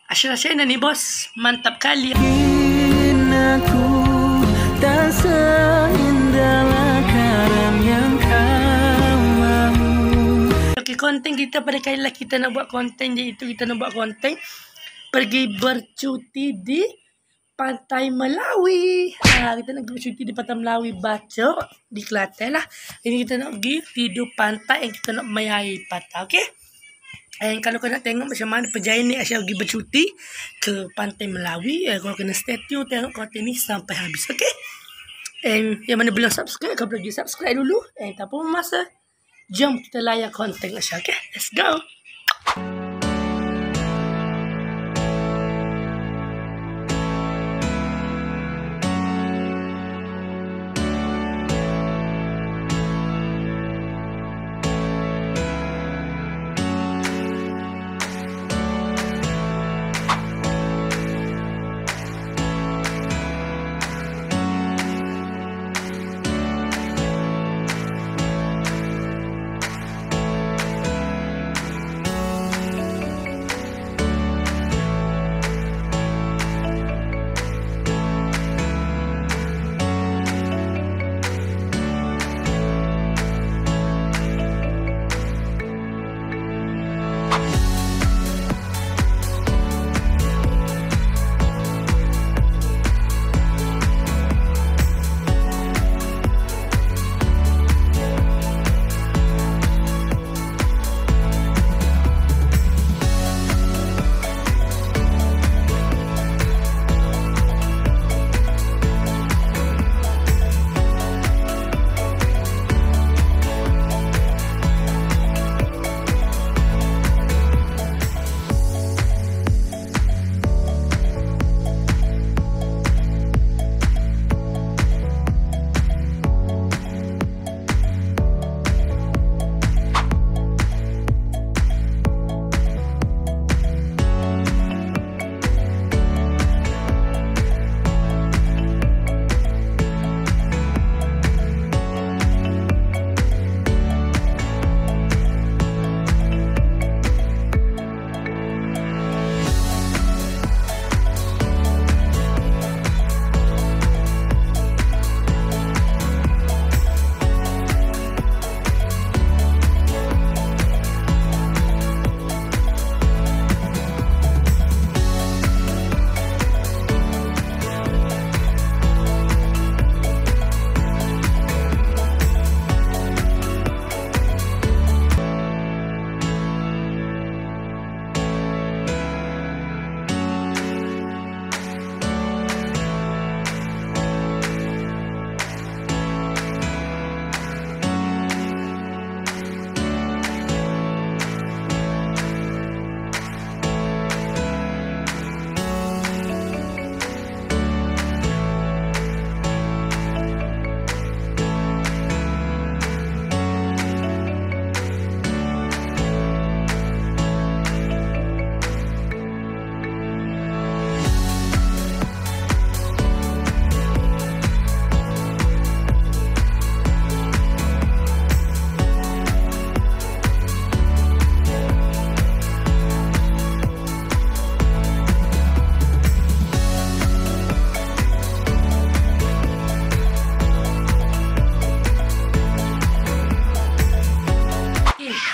Asyik Shaina nih bos, mantap kali. Aku tak seindah karam yang kau mahu. Okey, konten kita pada kali lah kita nak buat konten, iaitu kita nak buat konten pergi bercuti di Pantai Melawi. Kita nak bercuti di Pantai Melawi Bacok di Kelantan lah. Ini kita nak pergi tidur pantai yang kita nak main air pantai, okey? And kalau kau nak tengok macam mana perjalanan ni Aisyah pergi bercuti ke Pantai Melawi, kau kena stay tune tengok konten ni sampai habis, okey? And yang mana belum subscribe, kau pergi subscribe dulu. And tak apa masa, jom kita layan konten Aisyah, okey? Let's go!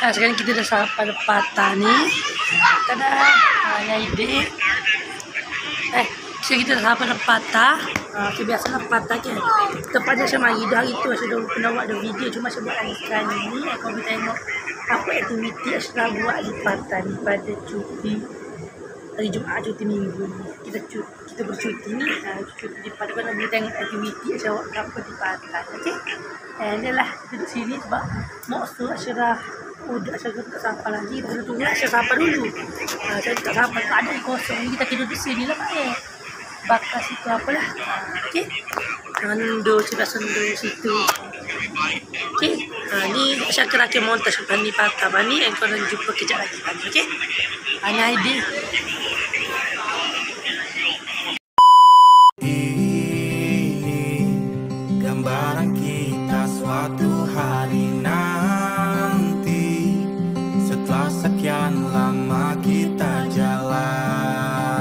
Sekarang kita dah sampai patah ni. Tada, ya ide. Sekarang kita dah sampai patah. Biasalah patah kan. Tempatnya macam hari dah itu saya dah pernah buat ada video, cuma saya buat kali ni. Kau boleh tengok apa aktiviti yang saya buat di patah ni pada cuti hari Jumaat, cuti minggu ni. Kita bercuti ni, cuti di patah. Kau boleh tengok aktiviti yang saya buat apa di patah, okey? Inilah kita di sini sebab maksud Asyirah udah saya tak sampai lagi. Kita tunggu saya sampai dulu. Saya tak sampai, tak ada kosong ni. Kita tidur di sini lah Pak. Bakar situ apalah. Okey. Ando sudah sendu situ. Okey. Ni saya kira montas ni patah bani. Yang kau nak jumpa kejap lagi. Okey. Hanya idea. Gambaran kita suatu hari nanti, setelah sekian lama kita jalan.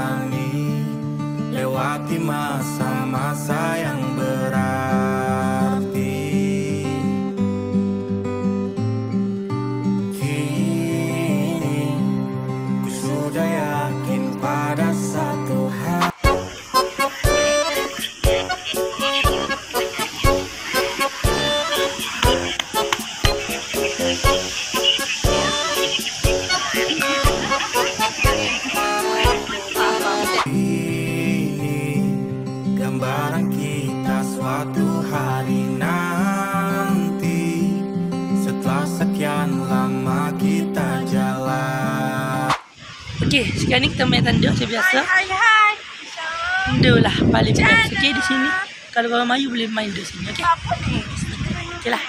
Sekarang ni kita main tanda macam biasa. Tanda lah paling best. Okay, di sini. Kalau korang mayu boleh main di sini. Okay. Okay lah.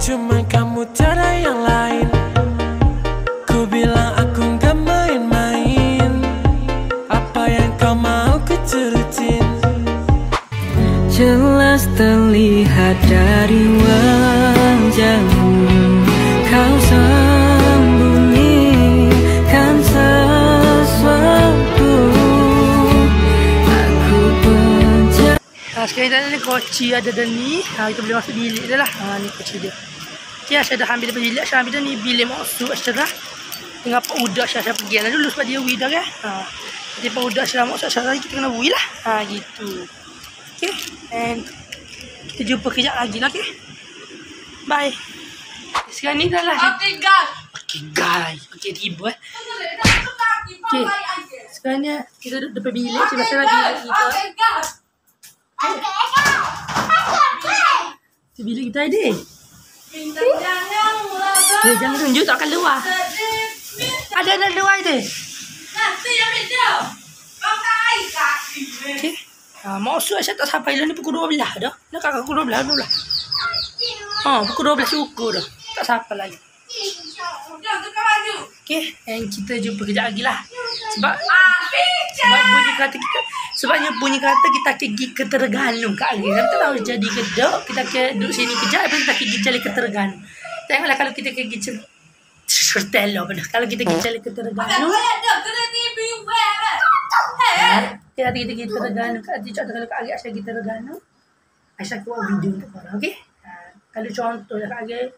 Cuman kamu tiada yang lain. Ku bilang aku gak main-main. Apa yang kau mau ku turutin. Jelas terlihat dari wajahmu, kau sembunyikan sesuatu. Aku benci. Sekarang tadi ni koci ada ni. Kita boleh masuk bilik dia lah. Ni koci dia. Okay, Aisyah dah ambil daripada bilik. Aisyah ambil dah ni bilik masuk Aisyah dah. Tengah Pak Uda Aisyah pergi lah dulu sebab dia wui dah kan. Jadi Pak Uda Aisyah masuk Aisyah lagi kita kena wui lah. Gitu. Okay. And kita jumpa kejap lagi lah. Okay. Bye. Sekarang ni dah lah. Okay guys. Okay tiba Okay. Sekarang ni kita duduk depan bilik. Macam biasa lagi kita. Bilik kita ada. Jangan tunjuk tak akan luar. Ada luar tu. Okay. Maksud saya tak sampai lah ni pukul 12 dah. Nak kakak pukul 12. Pukul 12 syukur dah. Tak sampai lagi. Okay. And kita jumpa kejap lagi lah. Sebab bunyi kata kita. Sebabnya bunyi kata kita pergi ke Terengganu Kak Agil. Kita tahu jadi kedok. Kita duduk sini kejap. Lepas kita pergi cari ke Terengganu. Tengoklah kalau kita pergi Sertelo benar. Kalau kita pergi cari ke Terengganu. Kita pergi Terengganu. Kalau Kak Agil Aisyah pergi Terengganu. Aisyah buat video untuk korang. Okay. Kalau contoh lah Kak Agil.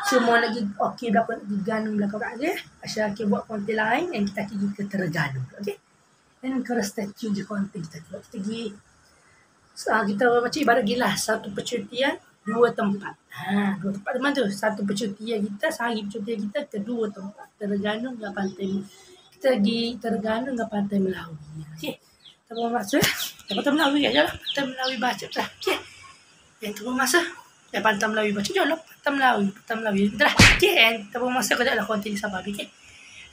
Semua lagi okey belakang di Terengganu belakang Kak Agil. Aisyah akan buat konten lain yang kita pergi ke Terengganu. Okay. Dan kalau statue je konten kita buat. Kita pergi. Kita macam ibarat gila. Satu percutian. 2 tempat. 2 tempat mana tu? Satu percutian kita. Sehari percutian kita ke 2 tempat. Terengganu dengan pantai. Kita pergi Terengganu dengan pantai Melawi. Okay. Kita bawa masa. Pantai Melawi aja lah. Pantai Melawi baca lah. Okay. Yang tu bawa masa. Pantai Melawi baca je lah. Pantai Melawi. Betul lah. Okay. Yang kita bawa masa. Kau taklah konten di Sabah. Okay.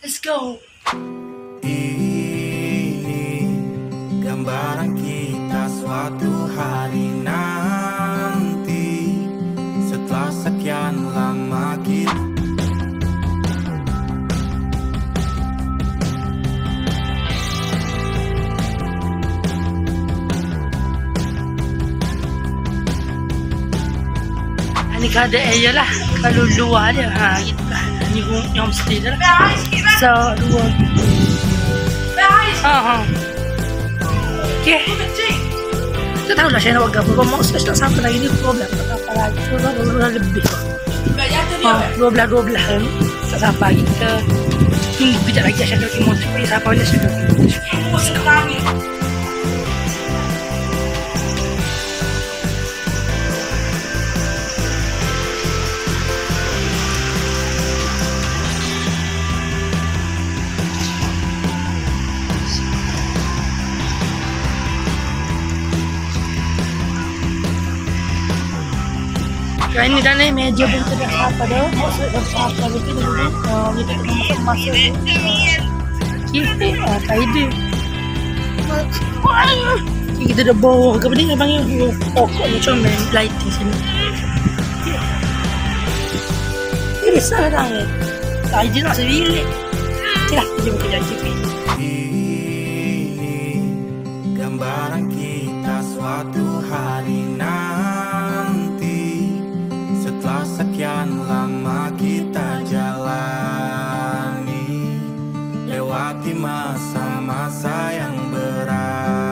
Let's go. Gambaran kita suatu hari nanti, setelah sekian lama kita. Ni kalau ada air lah. Kalau luar dia gitu lah. Ni homestay dia lah. So luar. Okay. Tak tahulah saya nak buat apa. Kalau maksud saya tak sampai lagi ni 12. Tak sampai lagi. 12 lebih. 12 ni. Tak sampai lagi. Kita tunggu kejap lagi. Saya pergi motor. Saya sampai ni saya pergi motor. Ini dah ni meja pun kita dah apa dah. Maksud dah apa lagi dulu. Kita masuk kita kaide. Kita dah bawa ke benda yang panggil pokok macam main lighting sini. Ini salah dah ni. Kaide nak sebilik. Okeylah, kita buka janji. Gambaran kita suatu hari nanti, setelah sekian lama kita jalani, lewati masa-masa yang berat.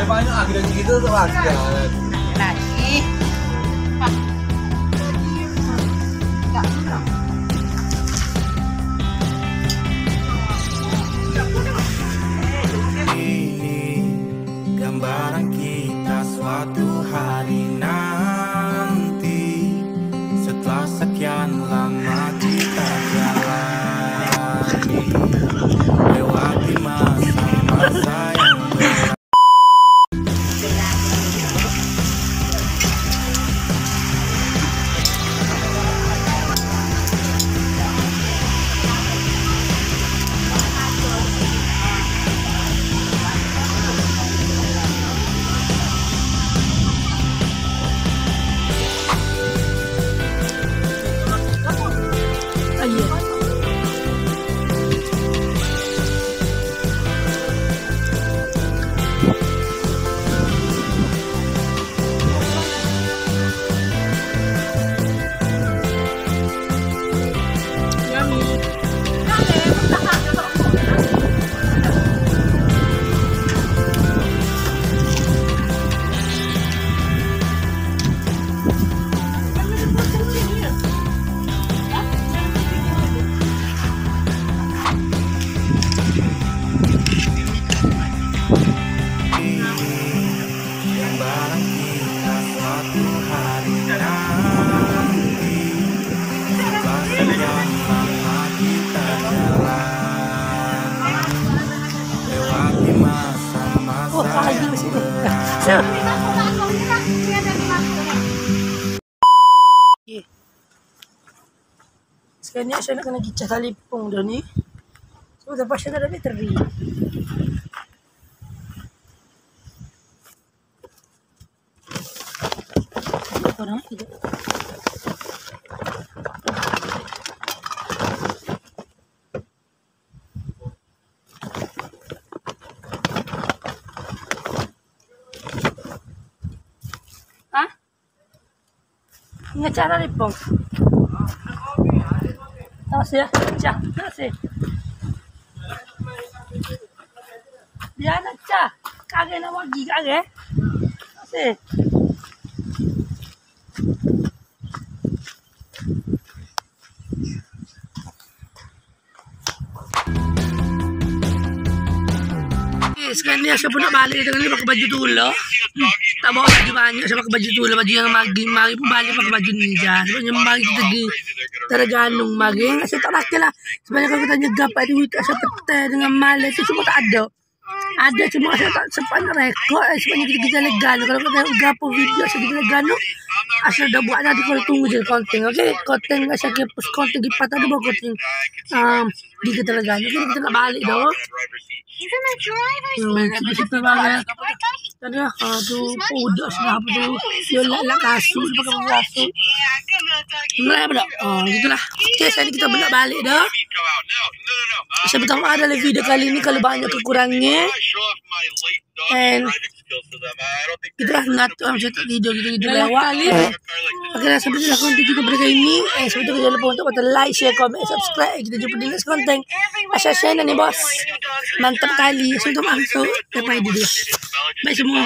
banyak kita gitu tuh harga. Lagi. Ini gambaran kita suatu hari nanti, setelah sekian lama kita jalani, lewati masa-masa yang berat. Gambaran kita suatu hari nanti, setelah sekian lama kita jalani, lewati masa-masa yang berat. Sekarang ni Aisyah nak kena gicah talipung dah ni. So lepas Aisyah dah ada bateri. Orang tidak. Hah? Ingat cara talipung. Tak sih ya, cah, tak sih. Dia nak cah, kagak nak wagi kagak. Tak sih. Sekarang ni Aisyah pun nak balik dengan ni pakai baju tula. Tak bawa baju banyak, Aisyah pakai baju tula, baju yang mari pun balik pakai baju ni je. Sebabnya mari kita pergi Terengganu mari. Aisyah tak pakai lah. Sebenarnya kalau kita nyegap ada duit Aisyah petai dengan malam tu semua tak ada. Ada cuma Aisyah tak sempat nak rekod. Sebenarnya kita kerja legal. Kalau kita gapa video Aisyah kerja legal tu, Aisyah dah buat nanti kalau tunggu je konten. Okey, konten Aisyah ke post konten di patah tu bawa konten. Di Terengganu. Jadi kita nak balik dah. Kita balik. Tadi tu udah sudah apa tu? Dia nak kasut, dia pakai kasut. Mulai pula. Gitulah. Okey, sekarang kita nak balik dah. Saya minta maaf dalam video kali ni kalau banyak kekurangannya. And kita nak cetak video lewat ni. Okey, sampai sini konten kita pada kali ini. Sebelum tu jangan lupa untuk like, share, comment, subscribe. Kita jumpa di next konten. Aisyah channel ni bos. Mantap kali. Saya minta maaf so sampai di dia. Bye semua.